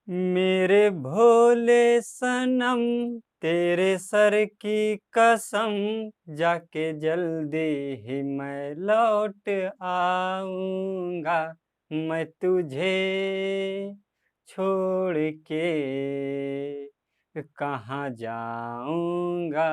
मेरे भोले सनम तेरे सर की कसम, जाके जल्दी ही मैं लौट आऊंगा। मैं तुझे छोड़ के कहाँ जाऊंगा।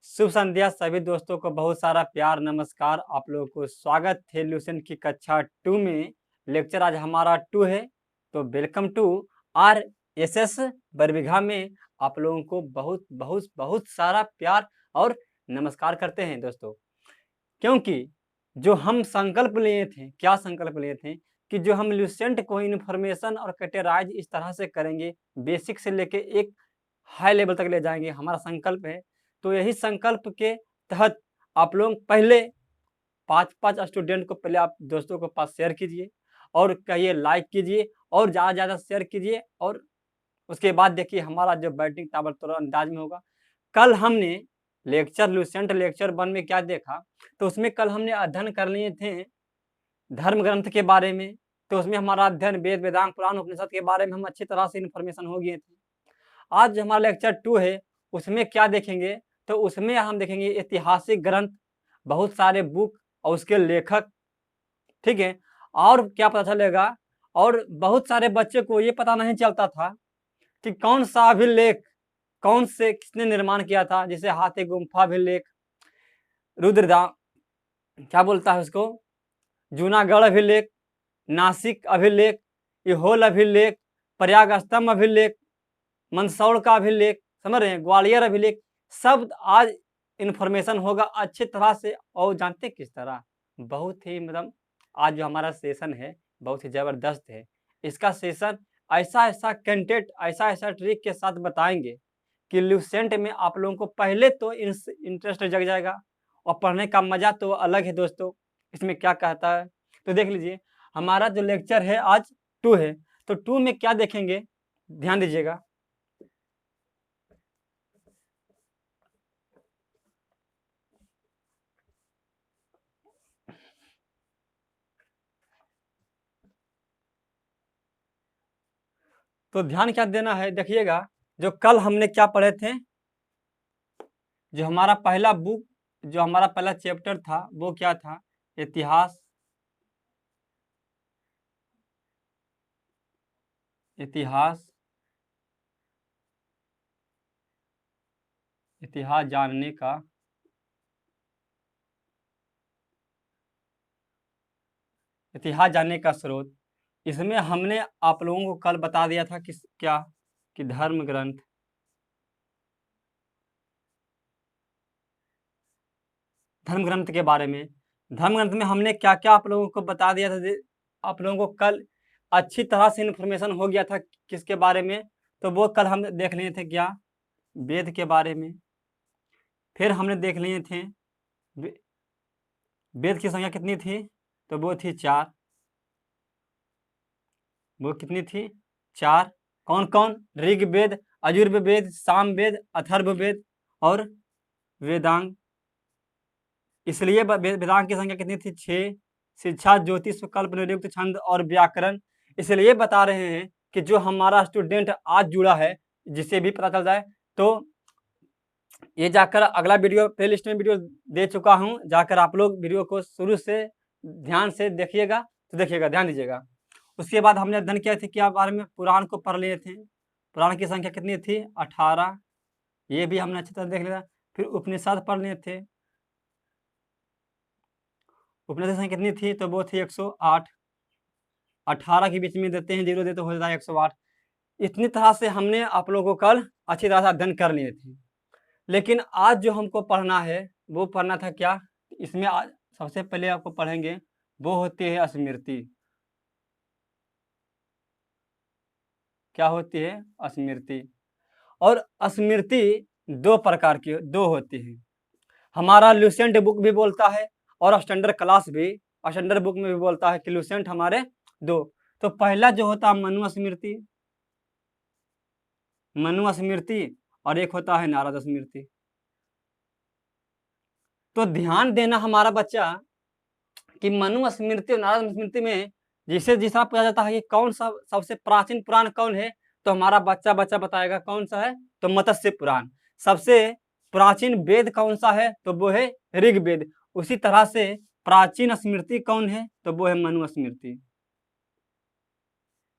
शुभ संध्या सभी दोस्तों को बहुत सारा प्यार नमस्कार। आप लोगों को स्वागत है ल्यूसेंट की कक्षा 2 में। लेक्चर आज हमारा 2 है, तो welcome to R S S Barbigha में आप लोगों को बहुत बहुत बहुत सारा प्यार और नमस्कार करते हैं दोस्तों। क्योंकि जो हम संकल्प लिए थे, क्या संकल्प लिए थे कि जो हम ल्यूसेंट को इन्फॉर्मेशन और कैटेगराइज इस तरह से करेंगे, बेसिक से लेके एक हाई लेवल तक ले जाएंगे, हमारा संकल्प है। तो यही संकल्प के तहत आप लोग पहले 5-5 स्टूडेंट को पहले आप दोस्तों के पास शेयर कीजिए और कहिए लाइक कीजिए और ज़्यादा ज़्यादा शेयर कीजिए। और उसके बाद देखिए हमारा जो बैटिंग ताबड़तोड़ अंदाज में होगा। कल हमने लेक्चर ल्यूसेंट लेक्चर 1 में क्या देखा, तो उसमें कल हमने अध्ययन कर लिए थे धर्म ग्रंथ के बारे में। तो उसमें हमारा अध्ययन वेद वेदांग पुराण उपनिषद के बारे में हम अच्छी तरह से इन्फॉर्मेशन हो गए थे। आज जो हमारा लेक्चर 2 है उसमें क्या देखेंगे, तो उसमें हम देखेंगे ऐतिहासिक ग्रंथ, बहुत सारे बुक और उसके लेखक, ठीक है। और क्या पता चलेगा, और बहुत सारे बच्चे को ये पता नहीं चलता था कि कौन सा अभिलेख कौन से किसने निर्माण किया था। जैसे हाथी गुम्फा अभिलेख, रुद्रदा क्या बोलता है उसको, जूनागढ़ अभिलेख, नासिक अभिलेख, इहोल अभिलेख, प्रयाग स्तंभ अभिलेख, मंदसौर का अभिलेख, समझ रहे हैं, ग्वालियर अभिलेख, सब आज इन्फॉर्मेशन होगा अच्छी तरह से। और जानते किस तरह, बहुत ही मतलब आज जो हमारा सेशन है बहुत ही ज़बरदस्त है। इसका सेशन ऐसा ऐसा कंटेंट, ऐसा ऐसा ट्रिक के साथ बताएंगे कि ल्यूसेंट में आप लोगों को पहले तो इंटरेस्ट जग जाएगा और पढ़ने का मजा तो अलग है दोस्तों। इसमें क्या कहता है तो देख लीजिए। हमारा जो लेक्चर है आज 2 है, तो 2 में क्या देखेंगे ध्यान दीजिएगा। तो ध्यान क्या देना है, देखिएगा जो कल हमने क्या पढ़े थे, जो हमारा पहला बुक, जो हमारा पहला चैप्टर था वो क्या था, इतिहास, इतिहास, इतिहास जानने का, इतिहास जानने का स्रोत। इसमें हमने आप लोगों को कल बता दिया था कि क्या, कि धर्म ग्रंथ, धर्म ग्रंथ के बारे में। धर्म ग्रंथ में हमने क्या क्या आप लोगों को बता दिया था। आप लोगों को कल अच्छी तरह से इन्फॉर्मेशन हो गया था किसके बारे में, तो वो कल हम देख लिए थे क्या, वेद के बारे में। फिर हमने देख लिए थे वेद की संख्या कितनी थी, तो वो थी 4। वो कितनी थी, 4। कौन कौन, ऋग्वेद, यजुर्वेद, सामवेद, अथर्ववेद और वेदांग। इसलिए वेदांग की संख्या कितनी थी, 6। शिक्षा, ज्योतिष, कल्प, निरुक्त, छंद और व्याकरण। इसलिए बता रहे हैं कि जो हमारा स्टूडेंट आज जुड़ा है, जिसे भी पता चल जाए, तो ये जाकर अगला वीडियो प्ले लिस्ट में वीडियो दे चुका हूँ, जाकर आप लोग वीडियो को शुरू से ध्यान से देखिएगा। तो देखिएगा, ध्यान दीजिएगा। उसके बाद हमने अध्ययन किया थे क्या बारे में, पुराण को पढ़ लिए थे। पुराण की संख्या कितनी थी, 18। ये भी हमने अच्छी तरह देख लिया। फिर उपनिषद पढ़ लिए थे। उपनिषद की संख्या कितनी थी, तो वो थी 108। 18 के बीच में देते हैं, 0 देते हो जाता है 108। इतनी तरह से हमने आप लोगों को कल अच्छी तरह से अध्ययन कर लिए थे। लेकिन आज जो हमको पढ़ना है वो पढ़ना था क्या, इसमें आज सबसे पहले आपको पढ़ेंगे वो होती है स्मृति। क्या होती है, स्मृति। और स्मृति 2 प्रकार की, 2 होती है। हमारा ल्यूसेंट बुक भी बोलता है और स्टैंडर्ड क्लास भी, स्टैंडर्ड बुक में भी बोलता है कि ल्यूसेंट हमारे 2। तो पहला जो होता है मनु स्मृति, मनु स्मृति, और एक होता है नारद स्मृति। तो ध्यान देना हमारा बच्चा कि मनु स्मृति और नारद स्मृति में जिस तरह पूछा जाता है कि कौन सा सबसे प्राचीन पुराण कौन है, तो हमारा बच्चा बताएगा कौन सा है, तो मत्स्य पुराण। सबसे प्राचीन वेद कौन सा है, तो वो है ऋग्वेद। उसी तरह से प्राचीन स्मृति कौन है, तो वो है मनु स्मृति।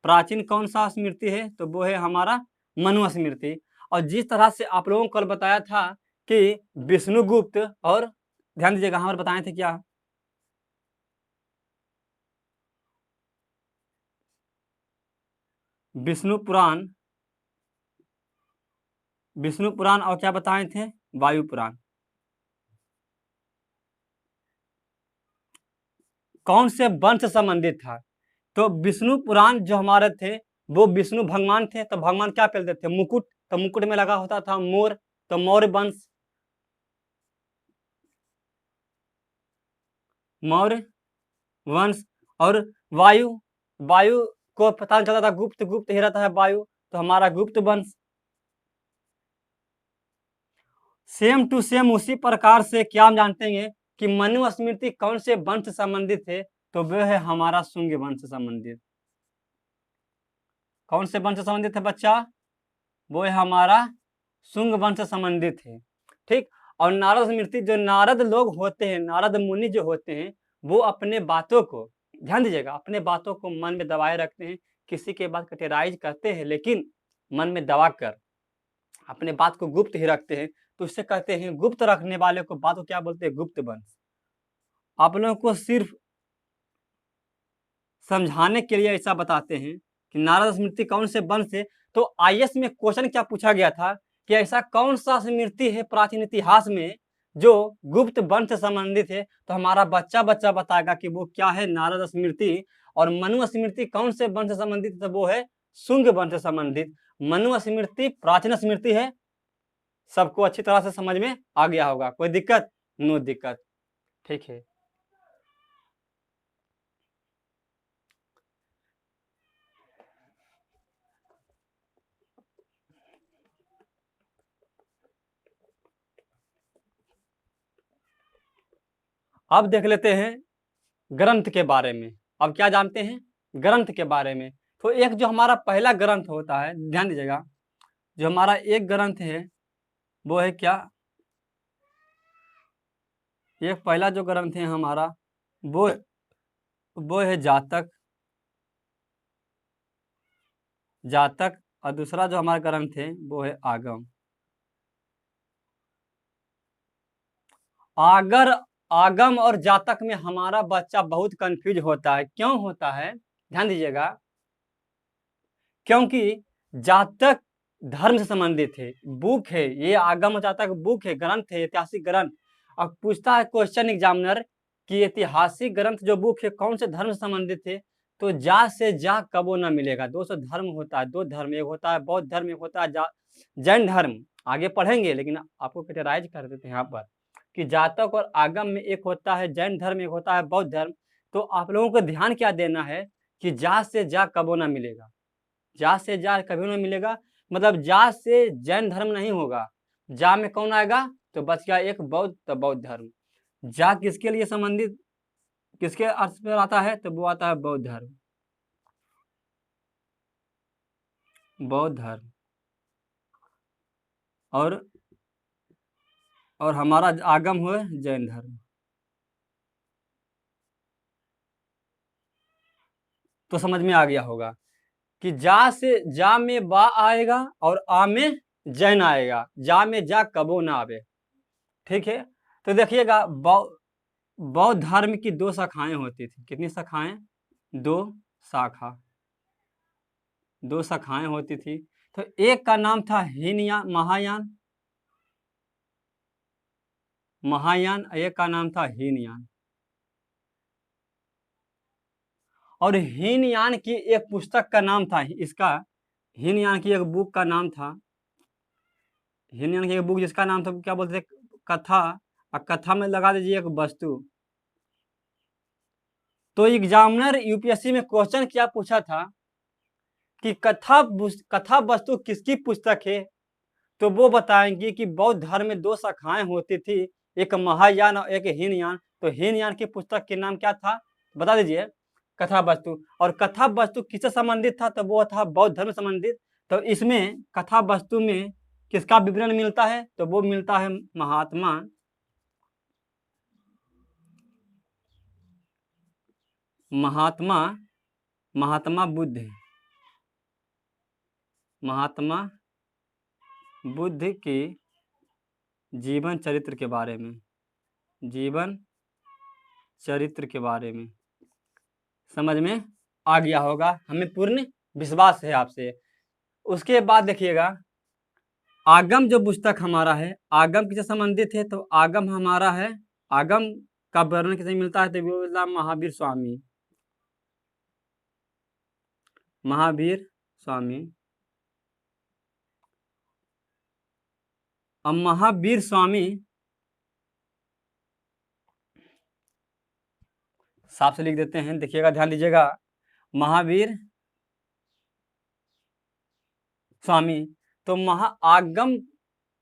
प्राचीन कौन सा स्मृति है, तो वो है हमारा मनु स्मृति। और जिस तरह से आप लोगों को कल बताया था कि विष्णुगुप्त, और ध्यान दीजिएगा हमारे बताए थे क्या, विष्णु पुराण, विष्णु पुराण, और क्या बताए थे, वायु पुराण। कौन से वंश से संबंधित था, तो विष्णु पुराण जो हमारे थे वो विष्णु भगवान थे, तो भगवान क्या पहनते थे, मुकुट, तो मुकुट में लगा होता था मोर, तो मौर्य वंश, मौर्य वंश। और वायु, वायु को पता चलता था गुप्त, गुप्त ही रहता है वायु, तो हमारा गुप्त वंश। सेम टू सेम उसी प्रकार से क्या हम जानते हैं कि मनु स्मृति कौन से वंश से संबंधित है, तो वह है हमारा शुंग वंश से संबंधित। कौन से वंश से संबंधित है बच्चा, वो है हमारा शुंग वंश से संबंधित है। ठीक। और नारद स्मृति, जो नारद लोग होते हैं, नारद मुनि जो होते हैं, वो अपने बातों को, ध्यान दीजिएगा, अपने बातों को मन में दबाए रखते हैं, किसी के बात कैटेगराइज करते हैं लेकिन मन में दबा कर अपने बात को गुप्त ही रखते हैं, तो इससे कहते हैं गुप्त रखने वाले को बात को क्या बोलते हैं, गुप्त वंश। आप लोगों को सिर्फ समझाने के लिए ऐसा बताते हैं कि नारद स्मृति कौन से वंश से। तो आईएएस में क्वेश्चन क्या पूछा गया था कि ऐसा कौन सा स्मृति है प्राचीन इतिहास में जो गुप्त वंश से संबंधित है, तो हमारा बच्चा बताएगा कि वो क्या है, नारद स्मृति। और मनु स्मृति कौन से वंश से संबंधित है, तो वो है शुंग वंश से संबंधित। मनु स्मृति प्राचीन स्मृति है, सबको अच्छी तरह से समझ में आ गया होगा, कोई दिक्कत, नो दिक्कत, ठीक है। अब देख लेते हैं ग्रंथ के बारे में। अब क्या जानते हैं, ग्रंथ के बारे में। तो एक जो हमारा पहला ग्रंथ होता है, ध्यान दीजिएगा, जो हमारा एक ग्रंथ है वो है क्या, एक पहला जो ग्रंथ है हमारा वो है जातक, जातक। और दूसरा जो हमारा ग्रंथ है वो है आगम। अगर आगम और जातक में हमारा बच्चा बहुत कंफ्यूज होता है, क्यों होता है, ध्यान दीजिएगा, क्योंकि जातक धर्म से संबंधित है, बुक है, ये आगम और जातक बुक है, ग्रंथ है, ऐतिहासिक ग्रंथ। अब पूछता है क्वेश्चन एग्जामिनर कि ऐतिहासिक ग्रंथ जो बुक है कौन से धर्म से संबंधित है, तो जा से जा कबो ना मिलेगा। 200 धर्म होता है, 2 धर्म, एक होता है बौद्ध धर्म, एक होता है जैन धर्म। आगे पढ़ेंगे लेकिन आपको कैटेगराइज कर देते हैं यहाँ पर कि जातक और आगम में एक होता है जैन धर्म, एक होता है बौद्ध धर्म। तो आप लोगों को ध्यान क्या देना है कि जा से जा कबो ना मिलेगा, जा से जा कभी नहीं मिलेगा, मतलब जा से जैन धर्म नहीं होगा, जा में कौन आएगा, तो बच गया एक बौद्ध, तो बौद्ध धर्म। जा किसके लिए संबंधित, किसके अर्थ पर आता है, तो वो आता है बौद्ध धर्म, बौद्ध धर्म। और हमारा आगम हुए जैन धर्म। तो समझ में आ गया होगा कि जा से जा में बा आएगा और आ में जैन आएगा, जा में जा कबो ना आवे, ठीक है। तो देखिएगा बौद्ध धर्म की 2 शाखाएं होती थी, कितनी शाखाएं, 2 शाखा, 2 शाखाएं होती थी। तो एक का नाम था हीनयान, महायान, महायान, एक का नाम था हीनयान। और हीनयान की एक पुस्तक का नाम था, इसका हीनयान की एक बुक का नाम था, हीनयान की एक बुक जिसका नाम था क्या बोलते थे, कथा। और कथा में लगा दीजिए एक वस्तु। तो एग्जामिनर यूपीएससी में क्वेश्चन क्या पूछा था कि कथा वस्तु किसकी पुस्तक है, तो वो बताएंगे कि बौद्ध धर्म में 2 शाखाएं होती थी, एक महायान और एक हीनयान। तो हीनयान की पुस्तक के नाम क्या था, बता दीजिए। कथा वस्तु। और कथा वस्तु किससे संबंधित था? तो वो था बौद्ध धर्म से संबंधित। तो इसमें कथा वस्तु में किसका विवरण मिलता है? तो वो मिलता है महात्मा बुद्ध, महात्मा बुद्ध के जीवन चरित्र के बारे में, जीवन चरित्र के बारे में समझ में आ गया होगा, हमें पूर्ण विश्वास है आपसे। उसके बाद देखिएगा, आगम जो पुस्तक हमारा है, आगम किससे संबंधित है? तो आगम हमारा है, आगम का वर्णन किसे मिलता है? तो वो महावीर स्वामी, महावीर स्वामी। अब महावीर स्वामी साफ से लिख देते हैं, देखिएगा, ध्यान दीजिएगा, महावीर स्वामी। तो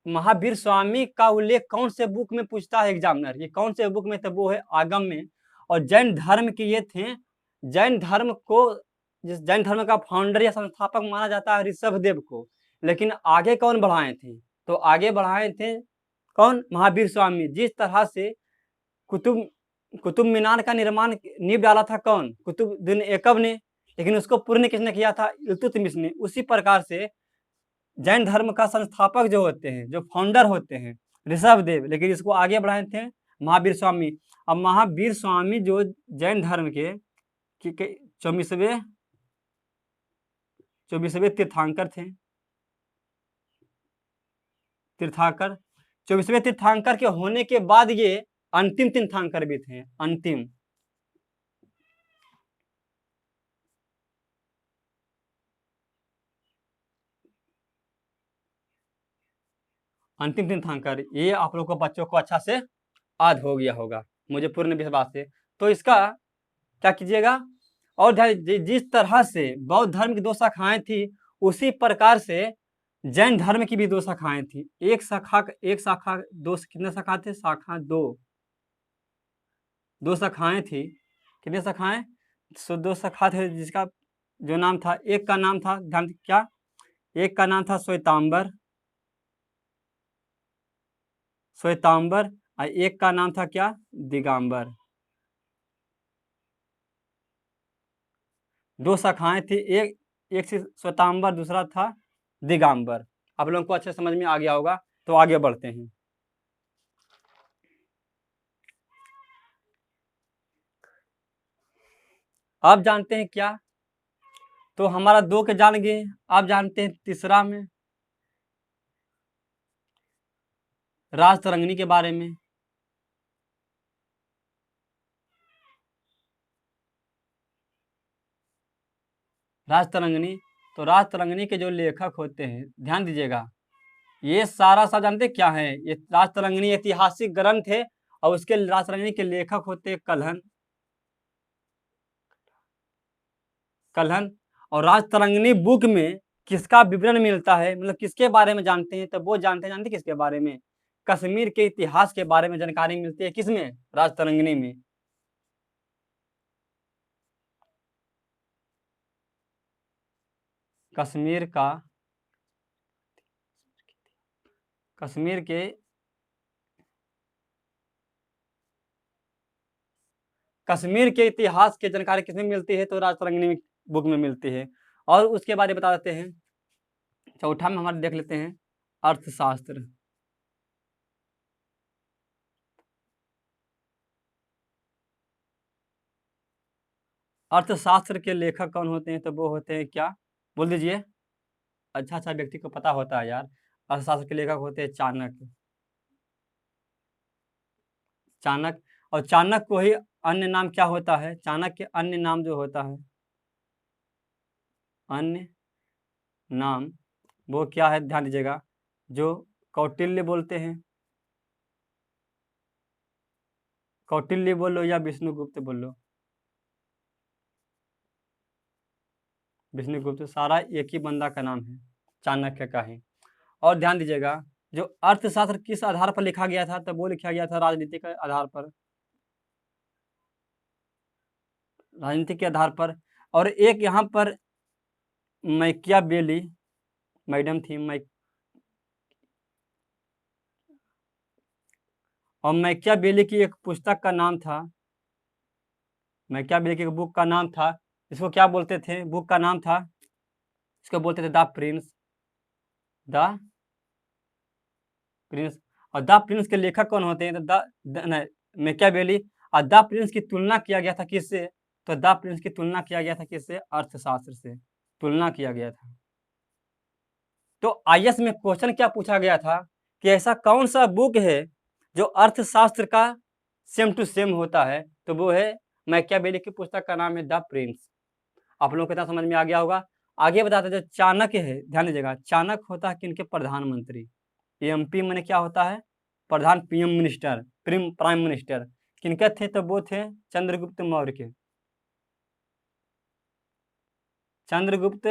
महावीर स्वामी का उल्लेख कौन से बुक में पूछता है एग्जामिनर? ये कौन से बुक में? तो वो है आगम में। और जैन धर्म के ये थे, जैन धर्म को, जिस जैन धर्म का फाउंडर या संस्थापक माना जाता है ऋषभदेव को, लेकिन आगे कौन बढ़ाए थे? तो आगे बढ़ाए थे कौन? महावीर स्वामी। जिस तरह से कुतुब मीनार का निर्माण, नींव डाला था कौन? कुतुबुद्दीन ऐबक ने, लेकिन उसको पूर्ण किसने किया था? इल्तुतमिश ने। उसी प्रकार से जैन धर्म का संस्थापक जो होते हैं, जो फाउंडर होते हैं, ऋषभदेव, लेकिन इसको आगे बढ़ाए थे महावीर स्वामी। अब महावीर स्वामी जो जैन धर्म के 24वें तीर्थंकर थे, 24वें तीर्थंकर के होने के बाद ये अंतिम तीर्थंकर भी थे, अंतिम तीर्थंकर। ये आप लोग को बच्चों को अच्छा से याद हो गया होगा, मुझे पूर्ण विश्वास है। तो इसका क्या कीजिएगा, और जिस तरह से बौद्ध धर्म की 2 शाखाएं थी, उसी प्रकार से जैन धर्म की भी 2 शाखाएं थी। एक शाखा 2 कितने शाखा थे? शाखा 2 शाखाएं थी। कितने शाखाएं? 2 शाखा थे, जिसका जो नाम था, एक का नाम था, ध्यान क्या, एक का नाम था श्वेतांबर, और एक का नाम था क्या? दिगंबर। 2 शाखाएं थी, एक से श्वेतांबर, दूसरा था दिगंबर। आप लोगों को अच्छे समझ में आ गया होगा। तो आगे बढ़ते हैं। आप जानते हैं क्या? तो हमारा 2 के जान गए, आप जानते हैं तीसरा में राजतरंगिणी के बारे में। राजतरंगिणी, तो राजतरंगिणी के जो लेखक होते हैं, ध्यान दीजिएगा, ये सारा सब जानते क्या है? ये राजतरंगिणी ऐतिहासिक ग्रंथ है, और उसके राजतरंगिणी के लेखक होते हैं कल्हन। और राजतरंगिणी बुक में किसका विवरण मिलता है, मतलब किसके बारे में जानते हैं? तो वो जानते किसके बारे में? कश्मीर के इतिहास के बारे में जानकारी मिलती है। किसमें? राजतरंगिणी में। कश्मीर के इतिहास की जानकारी किसमें मिलती है? तो राजतरंगिणी बुक में मिलती है। और उसके बारे में बता देते हैं। चौथा में हमारे देख लेते हैं अर्थशास्त्र। अर्थशास्त्र के लेखक कौन होते हैं? तो वो होते हैं क्या? बोल दीजिए। अच्छा व्यक्ति को पता होता है यार। अर्थशास्त्र के लेखक होते हैं चाणक्य। और चाणक्य को ही अन्य नाम क्या होता है? चाणक्य अन्य नाम जो होता है, अन्य नाम वो क्या है? ध्यान दीजिएगा, जो कौटिल्य बोलते हैं, कौटिल्य बोलो या विष्णुगुप्त बोलो, विष्णुगुप्त, सारा एक ही बंदा का नाम है, चाणक्य का है। और ध्यान दीजिएगा, जो अर्थशास्त्र किस आधार पर लिखा गया था? तो वो लिखा गया था राजनीति के आधार पर। राजनीति के आधार पर, और एक यहाँ पर मैकियावेली मैडम थी, और मैकियावेली की एक पुस्तक का नाम था, मैकियावेली की एक बुक का नाम था, इसको क्या बोलते थे, बुक का नाम था, इसको बोलते थे द प्रिंस, द प्रिंस। और द प्रिंस के लेखक कौन होते हैं, तो मैकियावेली। और द प्रिंस की तुलना किया गया था किससे, तो द प्रिंस की तुलना किया गया था किससे, अर्थशास्त्र से तुलना किया गया था। तो आईएएस में क्वेश्चन क्या पूछा गया था कि ऐसा कौन सा बुक है जो अर्थशास्त्र का सेम टू सेम होता है, तो वो है मैकियावेली की पुस्तक का नाम है द प्रिंस। आप लोगों को इतना समझ में आ गया होगा। आगे बताते जो चाणक्य है, ध्यान दीजिएगा, चाणक्य होता है किनके, प्रधानमंत्री। एमपी मैंने क्या होता है, प्रधान, पीएम मिनिस्टर, प्राइम मिनिस्टर। किनके थे, तो वो थे चंद्रगुप्त मौर्य के। चंद्रगुप्त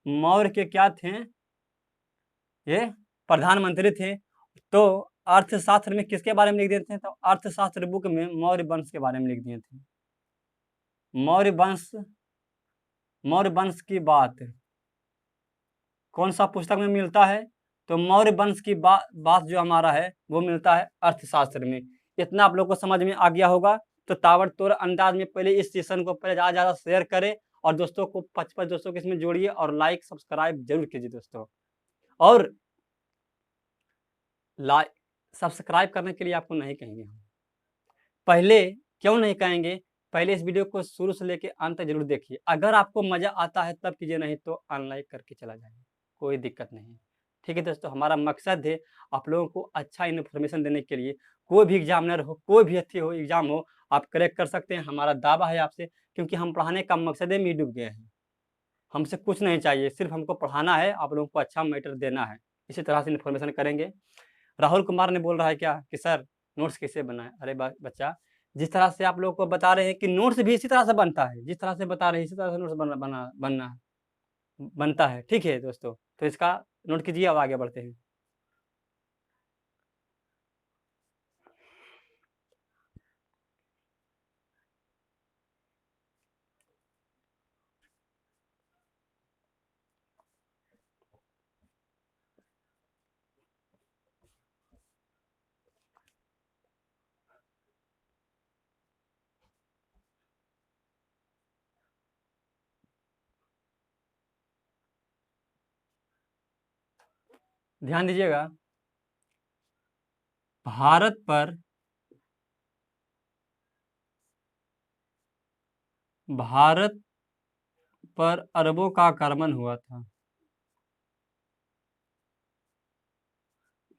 मौर्य के क्या थे, ये प्रधानमंत्री थे। तो अर्थशास्त्र में किसके बारे में लिख दिए थे, तो अर्थशास्त्र बुक में मौर्य वंश के बारे में लिख दिए थे। मौर्य वंश की बात कौन सा पुस्तक में मिलता है, तो मौर्य वंश की बात जो हमारा है वो मिलता है अर्थशास्त्र में। इतना आप लोग को समझ में आ गया होगा। तो ताबड़तोड़ अंदाज में पहले इस सेशन को पहले ज़्यादा शेयर करें, और दोस्तों को 55 दोस्तों के इसमें जोड़िए, और लाइक सब्सक्राइब जरूर कीजिए दोस्तों। और लाइक सब्सक्राइब करने के लिए आपको नहीं कहेंगे हम, पहले क्यों नहीं कहेंगे, पहले इस वीडियो को शुरू से लेकर अंत तक जरूर देखिए। अगर आपको मजा आता है तब कीजिए, नहीं तो अनलाइक करके चला जाएगा, कोई दिक्कत नहीं। ठीक है दोस्तों, हमारा मकसद है आप लोगों को अच्छा इन्फॉर्मेशन देने के लिए। कोई भी एग्जामिनर हो, कोई भी अच्छी हो एग्जाम हो, आप क्रैक कर सकते हैं, हमारा दावा है आपसे, क्योंकि हम पढ़ाने का मकसद है, डूब गए हैं। हमसे कुछ नहीं चाहिए, सिर्फ हमको पढ़ाना है, आप लोगों को अच्छा मैटर देना है। इसी तरह से इन्फॉर्मेशन करेंगे। राहुल कुमार ने बोल रहा है क्या कि सर नोट्स कैसे बनाए। अरे बच्चा, जिस तरह से आप लोग को बता रहे हैं कि नोट्स भी इसी तरह से बनता है, जिस तरह से बता रहे हैं इसी तरह से नोट्स बनता है। ठीक है दोस्तों, तो इसका नोट कीजिए, अब आगे बढ़ते हैं। ध्यान दीजिएगा, भारत पर अरबों का आक्रमण हुआ था।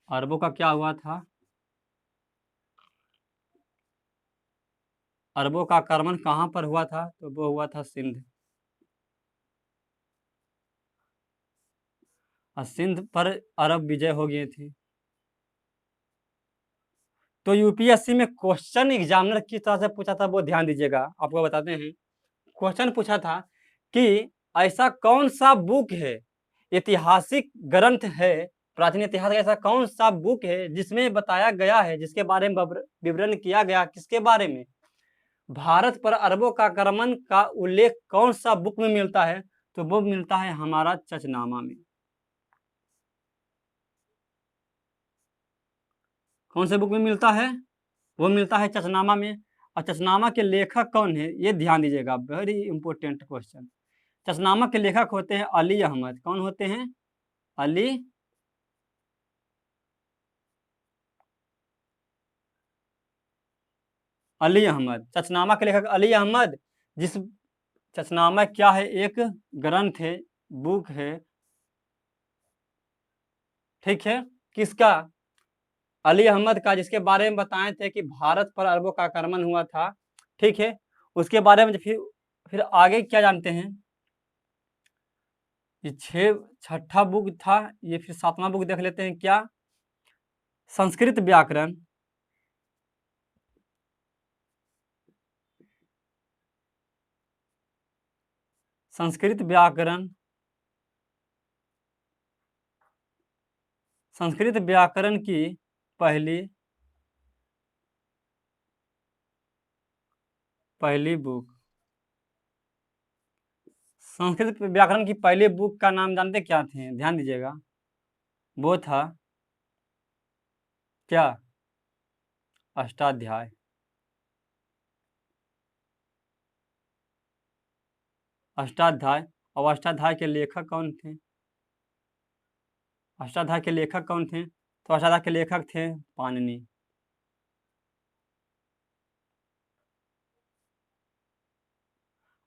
अरबों का क्या हुआ था, अरबों का आक्रमण कहाँ पर हुआ था, तो वो हुआ था सिंध। और सिंध पर अरब विजय हो गई थी। तो यूपीएससी में क्वेश्चन एग्जामिनर किस तरह से पूछा था वो ध्यान दीजिएगा, आपको बताते हैं। क्वेश्चन पूछा था कि ऐसा कौन सा बुक है, ऐतिहासिक ग्रंथ है, प्राचीन इतिहास का ऐसा कौन सा बुक है जिसमें बताया गया है, जिसके बारे में विवरण किया गया, किसके बारे में, भारत पर अरबों का आक्रमण का उल्लेख कौन सा बुक में मिलता है, तो वो मिलता है हमारा चचनामा में। कौन से बुक में मिलता है, वो मिलता है चचनामा में। और चचनामा के लेखक कौन है, ये ध्यान दीजिएगा, वेरी इंपॉर्टेंट क्वेश्चन। चचनामा के लेखक होते हैं अली अहमद। कौन होते हैं, अली अहमद। चचनामा के लेखक अली अहमद। जिस चचनामा क्या है, एक ग्रंथ है, बुक है, ठीक है, किसका, अली अहमद का, जिसके बारे में बताए थे कि भारत पर अरबों का आक्रमण हुआ था। ठीक है, उसके बारे में फिर आगे क्या जानते हैं, ये छठा बुक था, ये फिर सातवां बुक देख लेते हैं क्या, संस्कृत व्याकरण। संस्कृत व्याकरण, संस्कृत व्याकरण की पहली बुक, संस्कृत व्याकरण की पहले बुक का नाम जानते क्या थे? ध्यान दीजिएगा, वो था क्या? अष्टाध्याय। अष्टाध्याय। और अष्टाध्याय के लेखक कौन थे? अष्टाध्याय के लेखक कौन थे? तो अष्टाध्याय के लेखक थे पाणिनि।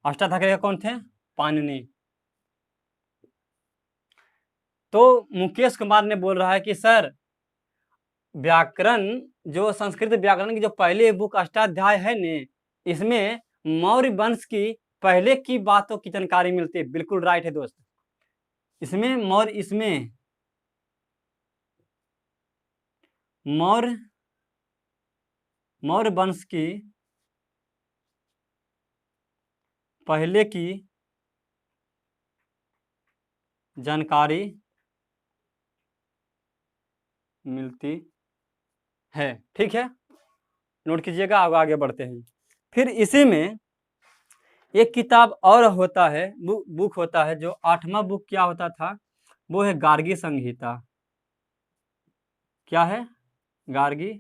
अष्टाध्याय के लेखक कौन थे? पाणिनि। तो मुकेश कुमार ने बोल रहा है कि सर, व्याकरण जो संस्कृत व्याकरण की जो पहले बुक अष्टाध्याय है ने, इसमें मौर्य वंश की पहले की बातों की जानकारी मिलती है। बिल्कुल राइट है दोस्त। इसमें मौर्य वंश की पहले की जानकारी मिलती है। ठीक है, नोट कीजिएगा। अब आगे बढ़ते हैं। फिर इसी में एक किताब और होता है, बुक होता है, जो 8वां बुक क्या होता था? वो है गार्गी संहिता। क्या है? गार्गी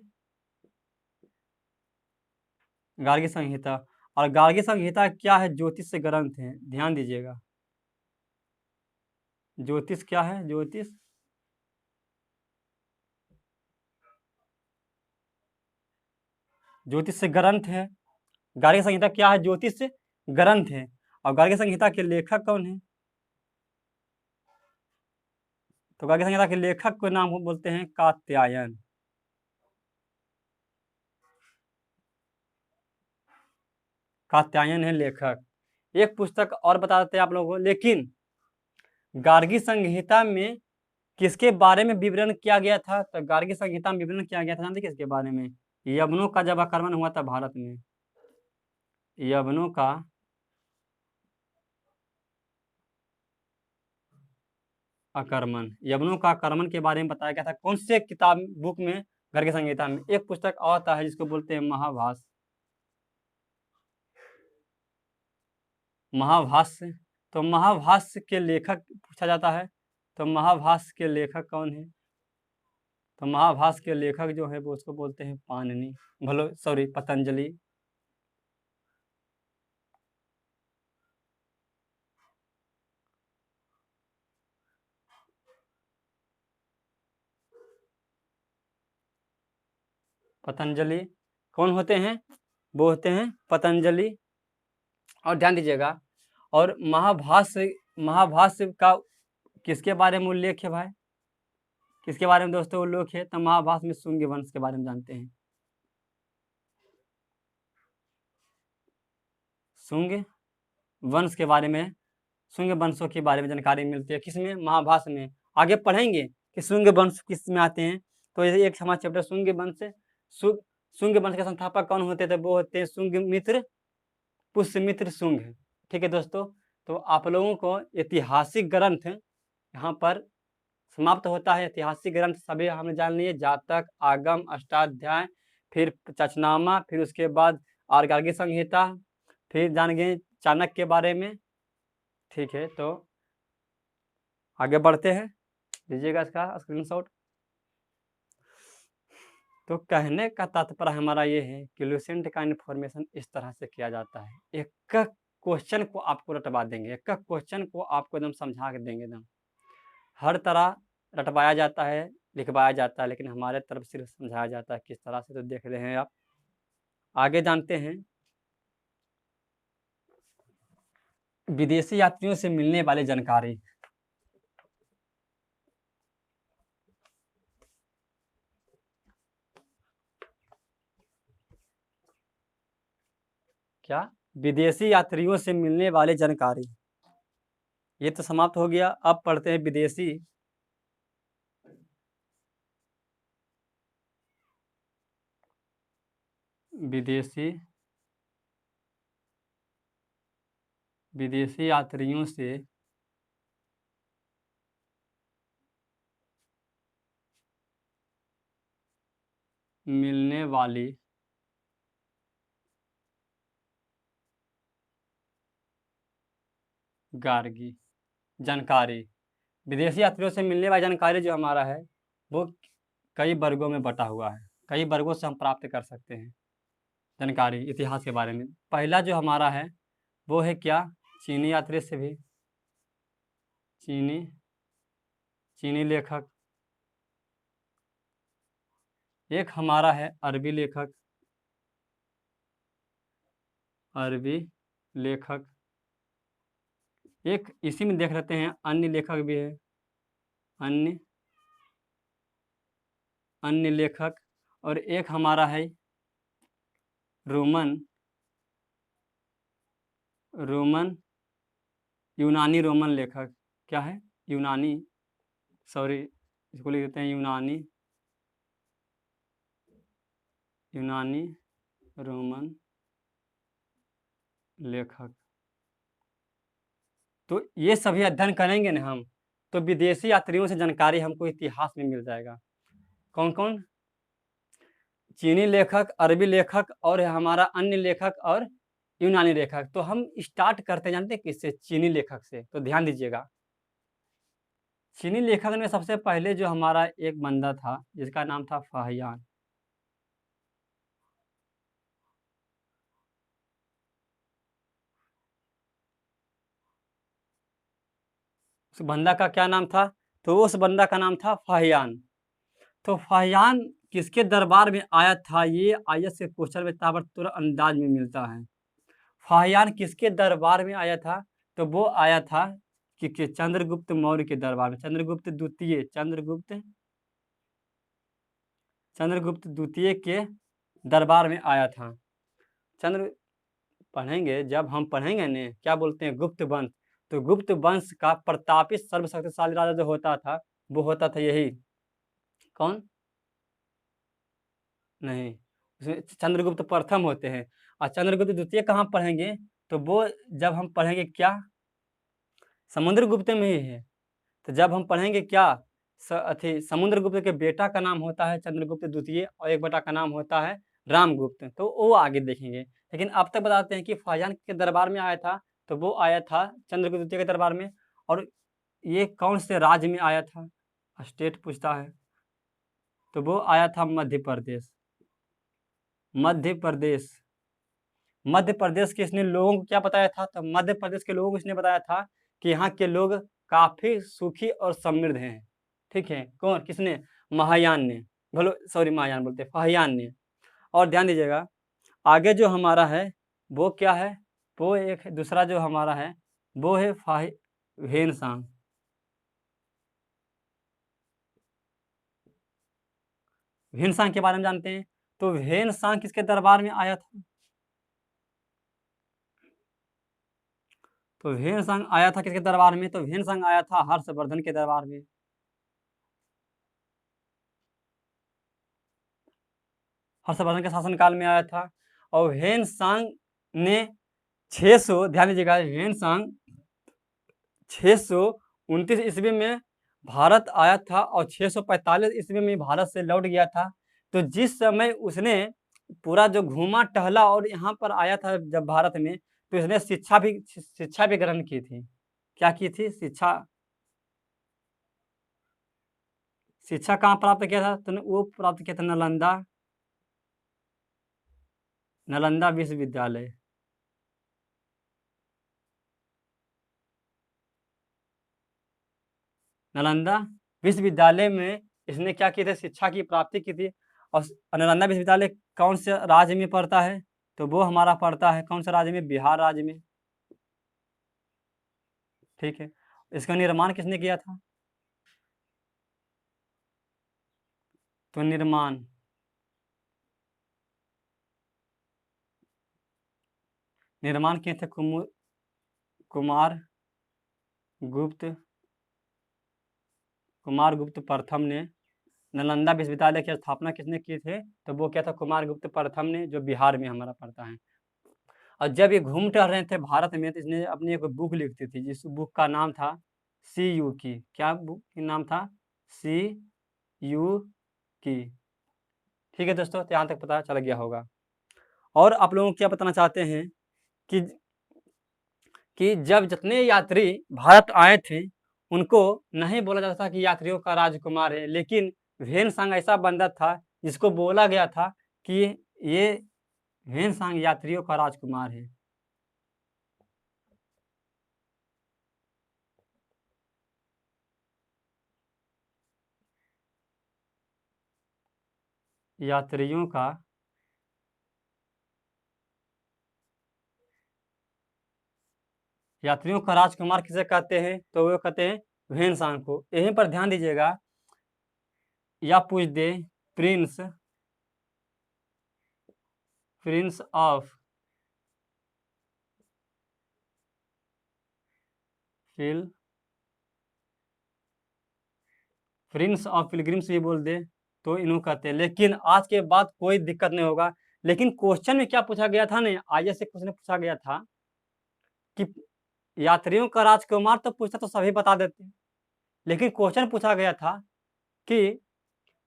संहिता। और गार्गी संहिता क्या है? ज्योतिष ग्रंथ है। ध्यान दीजिएगा, ज्योतिष क्या है? ज्योतिष ग्रंथ है। गार्गी संहिता क्या है? ज्योतिष ग्रंथ है। और गार्गी संहिता के लेखक कौन है? तो गार्गी संहिता के लेखक को नाम बोलते हैं कात्यायन। कात्यायन है लेखक। एक पुस्तक और बता देते हैं आप लोगों को, लेकिन गार्गी संहिता में किसके बारे में विवरण किया गया था? तो गार्गी संहिता में विवरण किया गया था, जानते किसके बारे में? यवनों का जब आक्रमण हुआ था भारत में, यवनों का आक्रमण, यवनों का आक्रमण के बारे में बताया गया था। कौन से किताब बुक में? गार्गी संहिता में। एक पुस्तक आता है जिसको बोलते हैं महाभाष्य। महाभाष्य। तो महाभाष्य के लेखक पूछा जाता है, तो महाभाष्य के लेखक कौन है? तो महाभाष्य के लेखक जो है वो उसको बोलते हैं पाणिनि, भलो सॉरी पतंजलि। पतंजलि कौन होते हैं? वो होते हैं पतंजलि। और ध्यान दीजिएगा, और महाभाष्य का किसके बारे में उल्लेख है भाई? किसके बारे में दोस्तों उल्लेख है? तो महाभाष्य में शुंग वंश के बारे में जानते हैं। शुंग वंश के बारे में, शुंग वंशों के बारे में जानकारी मिलती है। किसमें? महाभाष्य में। आगे पढ़ेंगे कि शुंग वंश किस में आते हैं। तो एक हमारा चैप्टर शुंग वंश। शुंग वंश के संस्थापक कौन होते थे? वो होते हैं शुंगमित्र, पुष्यमित्र शुंग। ठीक है दोस्तों, तो आप लोगों को ऐतिहासिक ग्रंथ यहाँ पर समाप्त होता है। ऐतिहासिक ग्रंथ सभी हमने जान लिए, जातक, आगम, अष्टाध्याय, फिर चचनामा, फिर उसके बाद गार्गी संहिता, फिर जान गए चाणक्य के बारे में। ठीक है, तो आगे बढ़ते हैं, लीजिएगा इसका स्क्रीनशॉट। तो कहने का तात्पर्य हमारा ये है कि लुसेंट का इन्फॉर्मेशन इस तरह से किया जाता है। एक क्वेश्चन को आपको रटवा देंगे, एक क्वेश्चन को आपको एकदम समझा के देंगे, एकदम हर तरह रटवाया जाता है, लिखवाया जाता है, लेकिन हमारे तरफ सिर्फ समझाया जाता है किस तरह से। तो देख रहे हैं आप, आगे जानते हैं। विदेशी यात्रियों से मिलने वाली जानकारी। क्या? विदेशी यात्रियों से मिलने वाली जानकारी। ये तो समाप्त हो गया। अब पढ़ते हैं विदेशी विदेशी विदेशी यात्रियों से मिलने वाली गार्गी। जानकारी, विदेशी यात्रियों से मिलने वाली जानकारी जो हमारा है वो कई वर्गों में बटा हुआ है, कई वर्गों से हम प्राप्त कर सकते हैं जानकारी इतिहास के बारे में। पहला जो हमारा है वो है क्या, चीनी यात्री से भी, चीनी चीनी लेखक। एक हमारा है अरबी लेखक, अरबी लेखक। एक इसी में देख लेते हैं अन्य लेखक भी है, अन्य अन्य लेखक। और एक हमारा है रोमन रोमन यूनानी रोमन लेखक। क्या है, यूनानी, सॉरी इसको लिख देते हैं यूनानी, यूनानी रोमन लेखक। तो ये सभी अध्ययन करेंगे ना हम, तो विदेशी यात्रियों से जानकारी हमको इतिहास में मिल जाएगा। कौन कौन, चीनी लेखक, अरबी लेखक और हमारा अन्य लेखक और यूनानी लेखक। तो हम स्टार्ट करते हैं जानते हैं किससे, चीनी लेखक से। तो ध्यान दीजिएगा, चीनी लेखक में सबसे पहले जो हमारा एक बंदा था जिसका नाम था फाहियान। उस बंदा का क्या नाम था, तो उस बंदा का नाम था फाहियान। तो फाहियान किसके दरबार में आया था, ये आईएएस के क्वेश्चन में ताबड़तोड़ अंदाज में मिलता है। फाहियान किसके दरबार में आया था, तो वो आया था कि चंद्रगुप्त मौर्य के दरबार में, चंद्रगुप्त द्वितीय, चंद्रगुप्त द्वितीय के दरबार में आया था। चंद्र पढ़ेंगे, जब हम पढ़ेंगे ने क्या बोलते हैं, गुप्त वंश। तो गुप्त वंश का प्रतापी सर्वशक्तिशाली राजा जो होता था वो होता था यही, कौन, नहीं, उसमें चंद्रगुप्त प्रथम होते हैं। और चंद्रगुप्त द्वितीय कहाँ पढ़ेंगे, तो वो जब हम पढ़ेंगे क्या, समुद्रगुप्त में ही है। तो जब हम पढ़ेंगे क्या, समुद्रगुप्त के बेटा का नाम होता है चंद्रगुप्त द्वितीय और एक बेटा का नाम होता है रामगुप्त। तो वो आगे देखेंगे, लेकिन अब तक बताते हैं कि फाहियान के दरबार में आया था, तो वो आया था चंद्रगुप्त द्वितीय के दरबार में। और ये कौन से राज्य में आया था, स्टेट पूछता है, तो वो आया था मध्य प्रदेश। मध्य प्रदेश, मध्य प्रदेश के इसने लोगों को क्या बताया था, तो मध्य प्रदेश के लोगों को इसने बताया था कि यहाँ के लोग काफी सुखी और समृद्ध हैं। ठीक है, कौन, किसने, महायान ने, बोलो सॉरी महायान बोलते फाहियान ने। और ध्यान दीजिएगा आगे जो हमारा है वो क्या है, वो एक दूसरा जो हमारा है वो है हेनसांग। हेनसांग के बारे में जानते हैं, तो हेनसांग किसके दरबार में आया था, तो हेनसांग आया था किसके दरबार में, तो हेनसांग आया था हर्षवर्धन के दरबार में। हर्षवर्धन के शासनकाल में आया था। और हेनसांग ने 600, ध्यान दीजिएगा, हेनसांग 629 ईस्वी में भारत आया था और 645 ईस्वी में भारत से लौट गया था। तो जिस समय उसने पूरा जो घूमा टहला और यहाँ पर आया था जब भारत में, तो इसने शिक्षा भी ग्रहण की थी। क्या की थी, शिक्षा, शिक्षा कहाँ प्राप्त किया था, तो वो प्राप्त किया था नालंदा, नालंदा विश्वविद्यालय। नालंदा विश्वविद्यालय में इसने क्या की थी, शिक्षा की प्राप्ति की थी। और नालंदा विश्वविद्यालय कौन से राज्य में पड़ता है, तो वो हमारा पड़ता है कौन सा राज्य में, बिहार राज्य में। ठीक है, इसका निर्माण किसने किया था, तो निर्माण किए थे कुमार गुप्त, कुमार गुप्त प्रथम ने। नालंदा विश्वविद्यालय की स्थापना किसने की थे, तो वो क्या था, कुमार गुप्त प्रथम ने, जो बिहार में हमारा पड़ता है। और जब ये घूम टहल रहे थे भारत में, तो इसने अपनी एक बुक लिखती थी, जिस बुक का नाम था सी यू की, क्या बुक का नाम था, सी यू की। ठीक है दोस्तों, तो यहाँ तक पता चल गया होगा। और आप लोगों को क्या बताना चाहते हैं कि कि जब जितने यात्री भारत आए थे उनको नहीं बोला जाता था कि यात्रियों का राजकुमार है, लेकिन ह्वेनसांग ऐसा बंदा था जिसको बोला गया था कि ये ह्वेनसांग यात्रियों का राजकुमार है। यात्रियों का राजकुमार किसे कहते हैं? तो वो कहते हैं ह्वेनसांग को। यहीं पर ध्यान दीजिएगा, या पूछ दे प्रिंस ऑफ फिल प्रिंस ऑफ पिलग्रिम्स भी बोल दे तो इन्हों कहते हैं। लेकिन आज के बाद कोई दिक्कत नहीं होगा। लेकिन क्वेश्चन में क्या पूछा गया था ना, आईएएस से क्वेश्चन पूछा गया था कि यात्रियों का राजकुमार तो पूछता तो सभी बता देते, लेकिन क्वेश्चन पूछा गया था कि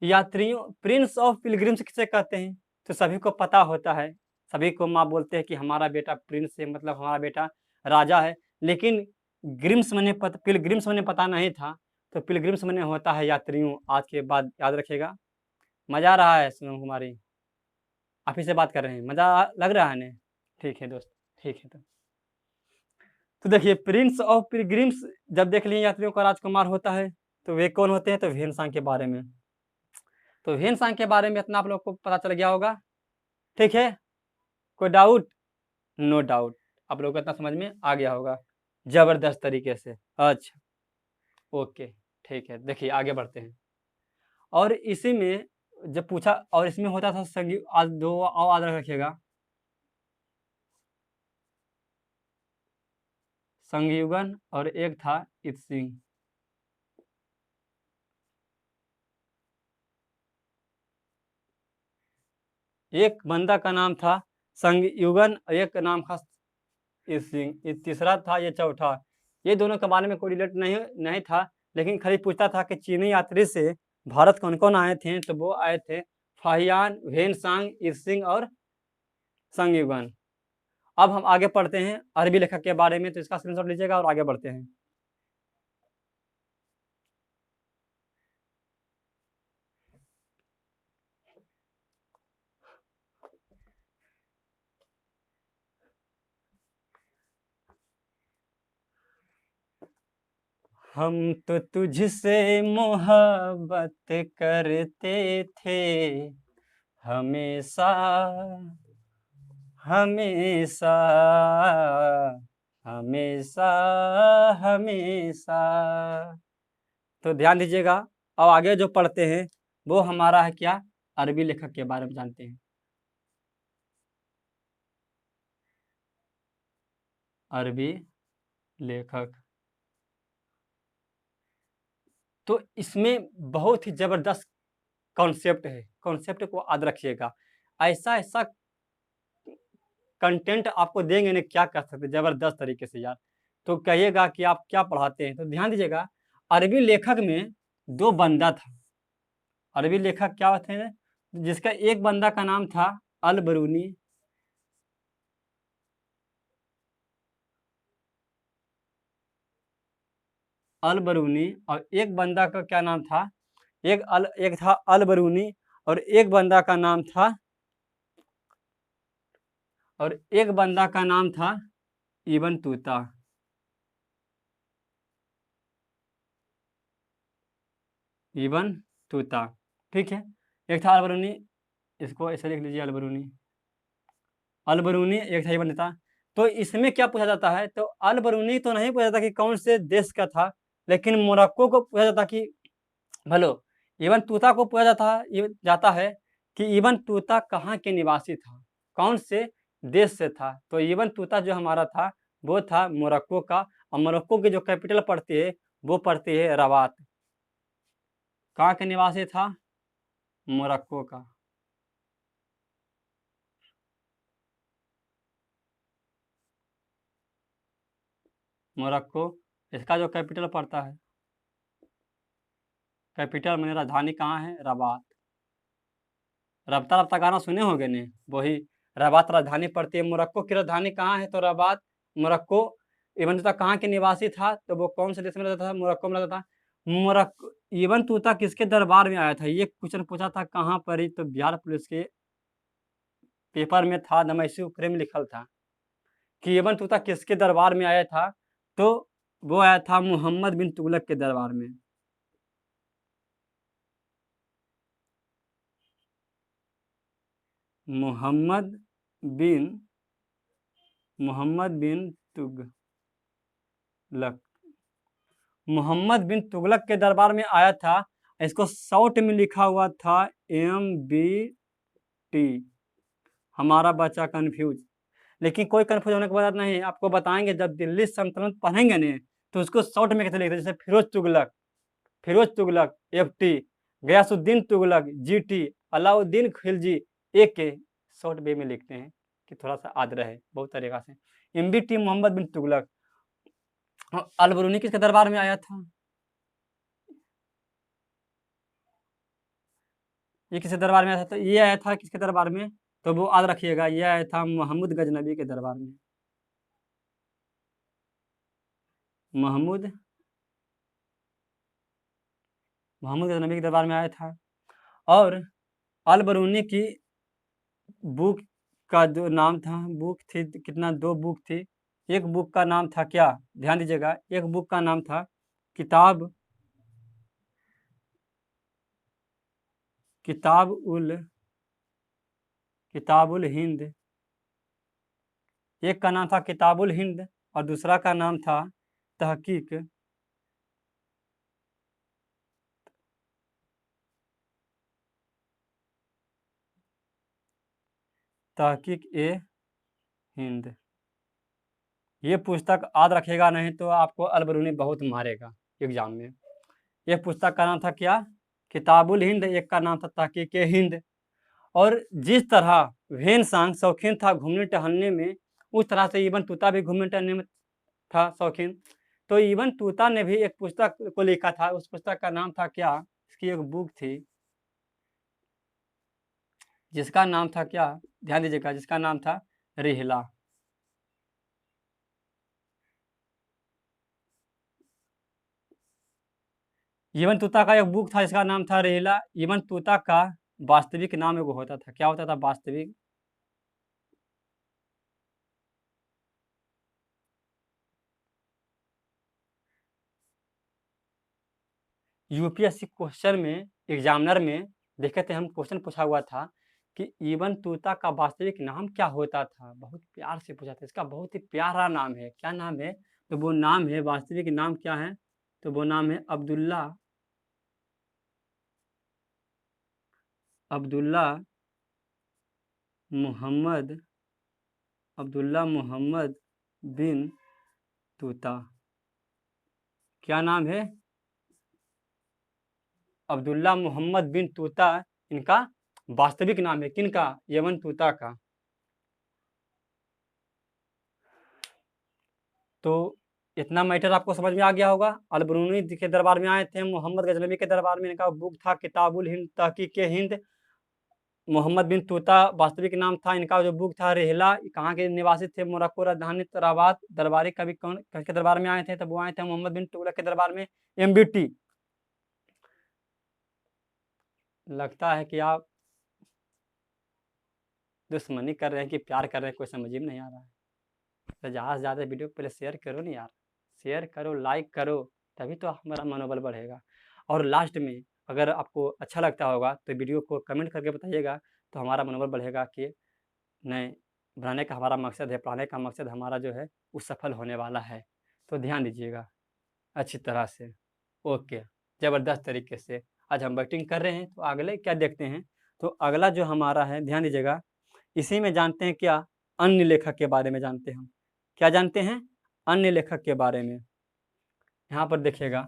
यात्रियों प्रिंस ऑफ पिलग्रिम्स किसे कहते हैं? तो सभी को पता होता है, सभी को माँ बोलते हैं कि हमारा बेटा प्रिंस है, मतलब हमारा बेटा राजा है। लेकिन पिलग्रिम्स मैंने पता नहीं था, तो पिलग्रिम्स मैंने होता है यात्रियों। आज के बाद याद रखिएगा। मजा आ रहा है सोनम कुमारी? आप ही से बात कर रहे हैं, मजा लग रहा है ना? ठीक है दोस्त, ठीक है। तो देखिए, प्रिंस ऑफ पिलग्रिम्स जब देख लिए यात्रियों का राजकुमार होता है, तो वे कौन होते हैं? तो ह्वेनसांग के बारे में। तो ह्वेनसांग के बारे में इतना आप लोग को पता चल गया होगा, ठीक है? कोई डाउट? नो डाउट, आप लोग को इतना समझ में आ गया होगा जबरदस्त तरीके से। अच्छा, ओके, ठीक है। देखिए आगे बढ़ते हैं। और इसी में जब पूछा, और इसमें होता था संगी, आज दो और याद रखिएगा, संगयुगन और एक था इत्सिंग। एक बंदा का नाम था संगयुगन, एक नाम था इत्सिंग, ये तीसरा था, ये चौथा। ये दोनों के बारे में कोई रिलेट नहीं था, लेकिन खाली पूछता था कि चीनी यात्री से भारत कौन कौन आए थे? तो वो आए थे फाहियान, ह्वेनसांग, इत्सिंग और संगयुगन। अब हम आगे पढ़ते हैं अरबी लेखक के बारे में, तो इसका स्क्रीनशॉट लीजिएगा और आगे बढ़ते हैं। हम तो तुझसे मोहब्बत करते थे हमेशा हमेशा हमेशा हमेशा। तो ध्यान दीजिएगा। अब आगे जो पढ़ते हैं वो हमारा है क्या? अरबी लेखक के बारे में जानते हैं। अरबी लेखक, तो इसमें बहुत ही जबरदस्त कॉन्सेप्ट है, कॉन्सेप्ट को याद रखिएगा। ऐसा ऐसा कंटेंट आपको देंगे ना, क्या कर सकते जबरदस्त तरीके से यार। तो कहिएगा कि आप क्या पढ़ाते हैं। तो ध्यान दीजिएगा, अरबी लेखक में दो बंदा था। अरबी लेखक क्या होते हैं? जिसका एक बंदा का नाम था अल बरूनी, अल बरूनी, और एक बंदा का क्या नाम था? एक था अल बरूनी, और एक बंदा का नाम था इबन तूता। इबन तूता, ठीक है। एक था अलबरूनी, इसको ऐसे लिख लीजिए, अलबरूनी। अलबरूनी एक था इबन तूता। तो इसमें क्या पूछा जाता है? तो अलबरूनी तो नहीं पूछा जाता कि कौन से देश का था, लेकिन मोरक्को को पूछा जाता कि भलो इबन तूता को पूछा जाता है कि इबन तूता कहाँ के निवासी था, कौन से देश से था? तो इबन तूता जो हमारा था वो था मोरक्को का, और मोरक्को की जो कैपिटल पड़ती है वो पड़ती है रबात। कहाँ के निवासी था? मोरक्को का। मोरक्को, इसका जो कैपिटल पड़ता है, कैपिटल मैंने राजधानी कहाँ है? रबात। रफ्ता रफ्ता गाना सुने होंगे ने, वही रबात राजधानी पड़ती है। मोरक्को की राजधानी कहाँ है? तो रबात, मोरक्को। इबन तूता कहाँ के निवासी था? तो वो कौन से देश में रहता था? मोरक्को में रहता था। मोरक्को। इबन तूता किसके दरबार में आया था? ये क्वेश्चन पूछा था कहाँ पर ही? तो बिहार पुलिस के पेपर में था, दमयसी उपरे में लिखल था कि इबन तूता किसके दरबार में आया था? तो वो आया था मोहम्मद बिन तुगलक के दरबार में। मोहम्मद बिन तुगलक। मोहम्मद बिन तुगलक के दरबार में आया था। इसको शॉर्ट में लिखा हुआ था MBT। हमारा बच्चा कंफ्यूज, लेकिन कोई कंफ्यूज होने की बात नहीं। आपको बताएंगे जब दिल्ली सल्तनत पढ़ेंगे ने तो उसको शॉर्ट में कैसे लिखते हैं। जैसे Firoz Tughlaq FT, Ghiyasuddin Tughlaq GT, Alauddin Khilji AK। Short way में लिखते हैं कि थोड़ा सा याद रहे बहुत तरीका से। MBT मोहम्मद बिन तुगलक। अलबरूनी किसके दरबार में आया था? ये किसके दरबार में आया था? तो ये आया था किसके दरबार में? तो वो याद रखिएगा, ये आया था महमूद गजनबी के दरबार में। महमूद गजनबी के दरबार में आया था। और अलबरूनी की बुक का जो नाम था, बुक थी कितना, 2 बुक थी। एक बुक का नाम था क्या? ध्यान दीजिएगा, एक बुक का नाम था किताब किताबुल हिंद। एक का नाम था किताबुल हिंद और दूसरा का नाम था तहकीक ए हिंद। ये पुस्तक याद रखेगा, नहीं तो आपको अलबरूनी बहुत मारेगा एग्जाम में। ये पुस्तक का नाम था क्या? किताबुल हिंद। एक का नाम था तहकीक ए हिंद। और जिस तरह भेनसांग शौकीन था घूमने टहलने में, उस तरह से इबन तूता भी घूमने टहलने में था शौकीन। तो इबन तूता ने भी एक पुस्तक को लिखा था। उस पुस्तक का नाम था क्या? इसकी एक बुक थी जिसका नाम था क्या? ध्यान दीजिएगा, जिसका नाम था रिहला। इबन तूता का एक बुक था जिसका नाम था रिहला। इबन तूता का वास्तविक नाम एगो होता था, क्या होता था वास्तविक? UPSC क्वेश्चन में, एग्जामिनर में देखे थे हम, क्वेश्चन पूछा हुआ था कि इबन तूता का वास्तविक नाम क्या होता था। बहुत प्यार से पूछा था, इसका बहुत ही प्यारा नाम है। क्या नाम है? तो वो नाम है, वास्तविक नाम क्या है? तो वो नाम है अब्दुल्ला मोहम्मद बिन तूता। क्या नाम है? अब्दुल्ला मोहम्मद बिन तूता इनका वास्तविक नाम है। किनका? इबन तूता का। तो इतना मैटर आपको समझ में आ गया होगा। अलबरूनी के दरबार में आए थे, मोहम्मद गजनबी के दरबार में इनका बुक था किताबुल हिंद तहकीक हिंद। मोहम्मद बिन तूता वास्तविक नाम था। इनका जो बुक था रिहला। कहाँ के निवासी थे? मोरक्को राजधानी तराबात। दरबारी कवि कौन के दरबार में आए थे? तो वो आए थे मोहम्मद बिन तुगलक के दरबार में। MBT। लगता है कि आप दुश्मनी कर रहे हैं कि प्यार कर रहे हैं, कोई समझ में नहीं आ रहा है। तो ज़्यादा से ज़्यादा वीडियो को पहले शेयर करो ना यार, शेयर करो, लाइक करो, तभी तो हमारा मनोबल बढ़ेगा। और लास्ट में अगर आपको अच्छा लगता होगा तो वीडियो को कमेंट करके बताइएगा, तो हमारा मनोबल बढ़ेगा कि नहीं, बनाने का हमारा मकसद है, पढ़ाने का मकसद हमारा जो है वो सफल होने वाला है। तो ध्यान दीजिएगा अच्छी तरह से। ओके, ज़बरदस्त तरीके से आज हम बैटिंग कर रहे हैं। तो अगले क्या देखते हैं? तो अगला जो हमारा है, ध्यान दीजिएगा, इसी में जानते हैं क्या? अन्य लेखक के बारे में जानते हैं हम। क्या जानते हैं? अन्य लेखक के बारे में। यहाँ पर देखिएगा,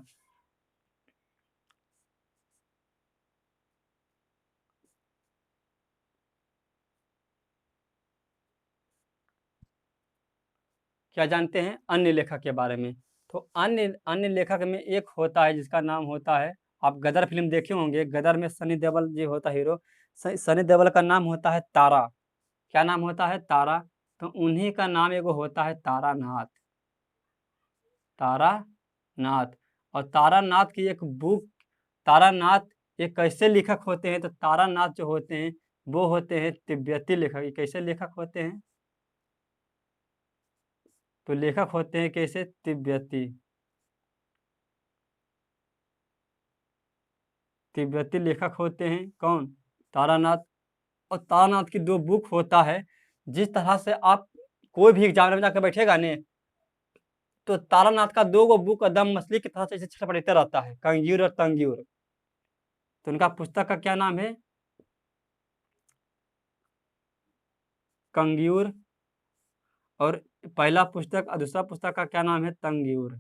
क्या जानते हैं अन्य लेखक के बारे में? तो अन्य अन्य लेखक में एक होता है जिसका नाम होता है, आप गदर फिल्म देखे होंगे, गदर में सनी देओल जी होता है हीरो। सनी देओल का नाम होता है तारा। क्या नाम होता है? तारा। तो उन्हीं का नाम एगो होता है तारानाथ। तारानाथ। और तारानाथ की एक बुक, तारानाथ ये कैसे लेखक होते हैं? तो तारानाथ जो होते हैं वो होते हैं तिब्बती लेखक। ये कैसे लेखक होते हैं? तो लेखक होते हैं कैसे? तिब्बती, तिब्बती लेखक होते हैं। कौन? तारानाथ। और तारानाथ की 2 बुक होता है। जिस तरह से आप कोई भी एग्जाम में जाकर बैठेगा ने, तो तारानाथ का 2 गो बुक एकदम मछली की तरह से ऐसे छटपटाता रहता है, कंगीर और तंगीर। तो उनका पुस्तक का क्या नाम है? कंगीर। और पहला पुस्तक और दूसरा पुस्तक का क्या नाम है? तंगीर।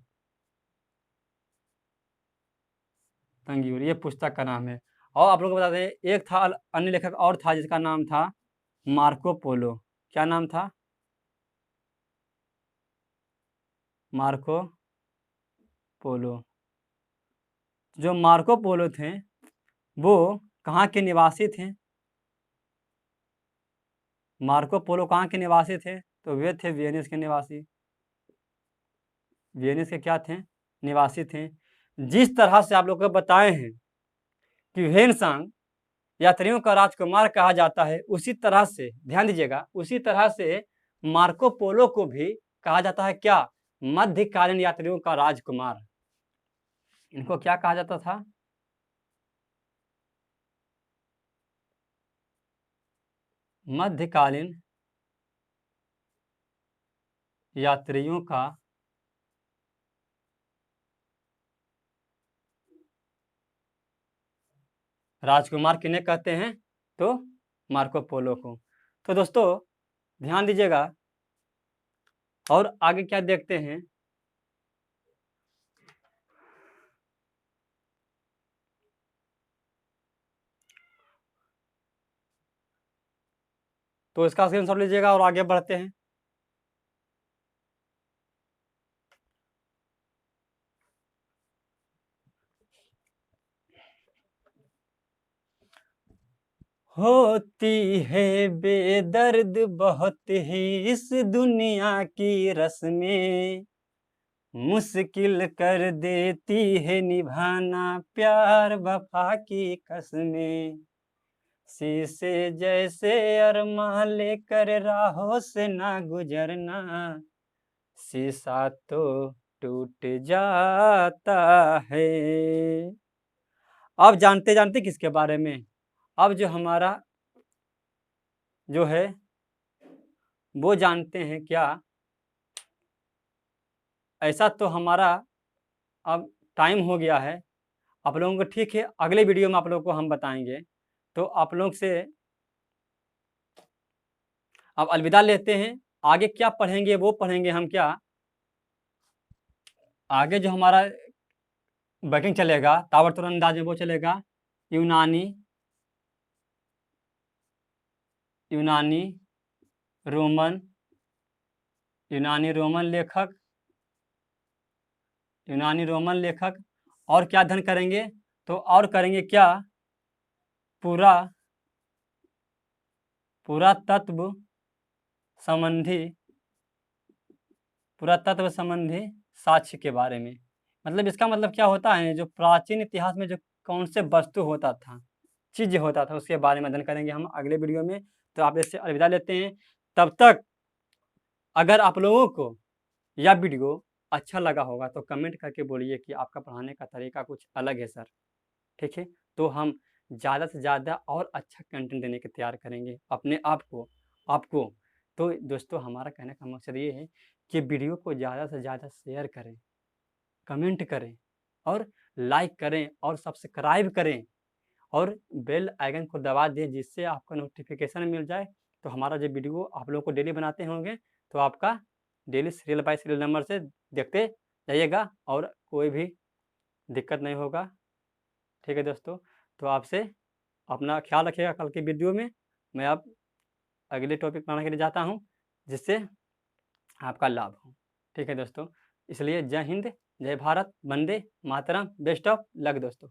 तंगीर ये पुस्तक का नाम है। और आप लोगों को बता दें, एक था अन्य लेखक और था जिसका नाम था मार्को पोलो। क्या नाम था? Marco Polo. जो मार्को पोलो थे वो कहाँ के निवासी थे? मार्को पोलो कहाँ के निवासी थे? तो वे थे वेनिस के निवासी। वेनिस के क्या थे? निवासी थे। जिस तरह से आप लोग को बताए हैं कि ह्वेनसांग यात्रियों का राजकुमार कहा जाता है, उसी तरह से ध्यान दीजिएगा, उसी तरह से मार्को पोलो को भी कहा जाता है क्या? मध्यकालीन यात्रियों का राजकुमार। इनको क्या कहा जाता था? मध्यकालीन यात्रियों का राजकुमार किन्हें कहते हैं? तो मार्को पोलो को। तो दोस्तों ध्यान दीजिएगा और आगे क्या देखते हैं। तो इसका स्क्रीनशॉट लीजिएगा और आगे बढ़ते हैं। होती है बेदर्द बहुत ही इस दुनिया की रस्में, मुश्किल कर देती है निभाना प्यार वफा की कसमें। शीशे जैसे अरमां लेकर राहों से ना गुजरना, शीशा तो टूट जाता है। अब जानते जानते किसके बारे में? अब जो हमारा जो है वो जानते हैं क्या? ऐसा तो हमारा अब टाइम हो गया है आप लोगों को, ठीक है, अगले वीडियो में आप लोगों को हम बताएंगे। तो आप लोग से अब अलविदा लेते हैं। आगे क्या पढ़ेंगे वो पढ़ेंगे हम क्या? आगे जो हमारा बैटिंग चलेगा ताबड़तोड़ अंदाज में वो चलेगा यूनानी, यूनानी रोमन, यूनानी रोमन लेखक, यूनानी रोमन लेखक। और क्या अध्ययन करेंगे? तो और करेंगे क्या? पूरा पुरातत्व संबंधी, पुरातत्व संबंधी साक्ष्य के बारे में। मतलब इसका मतलब क्या होता है? जो प्राचीन इतिहास में जो कौन से वस्तु होता था, चीज होता था, उसके बारे में अध्ययन करेंगे हम अगले वीडियो में। तो आप इससे अलविदा लेते हैं। तब तक अगर आप लोगों को यह वीडियो अच्छा लगा होगा तो कमेंट करके बोलिए कि आपका पढ़ाने का तरीका कुछ अलग है सर, ठीक है। तो हम ज़्यादा से ज़्यादा और अच्छा कंटेंट देने के तैयार करेंगे अपने आप को, आपको। तो दोस्तों हमारा कहने का मकसद ये है कि वीडियो को ज़्यादा से ज़्यादा शेयर करें, कमेंट करें और लाइक करें और सब्सक्राइब करें और बेल आइकन को दबा दें, जिससे आपको नोटिफिकेशन मिल जाए। तो हमारा जो वीडियो आप लोगों को डेली बनाते होंगे तो आपका daily serial bye serial number से देखते जाइएगा और कोई भी दिक्कत नहीं होगा, ठीक है दोस्तों। तो आपसे अपना ख्याल रखिएगा। कल की वीडियो में मैं अब अगले टॉपिक पढ़ाने के लिए जाता हूँ जिससे आपका लाभ हो, ठीक है दोस्तों। इसलिए जय हिंद, जय Bharat, Vande Mataram, best of luck दोस्तों।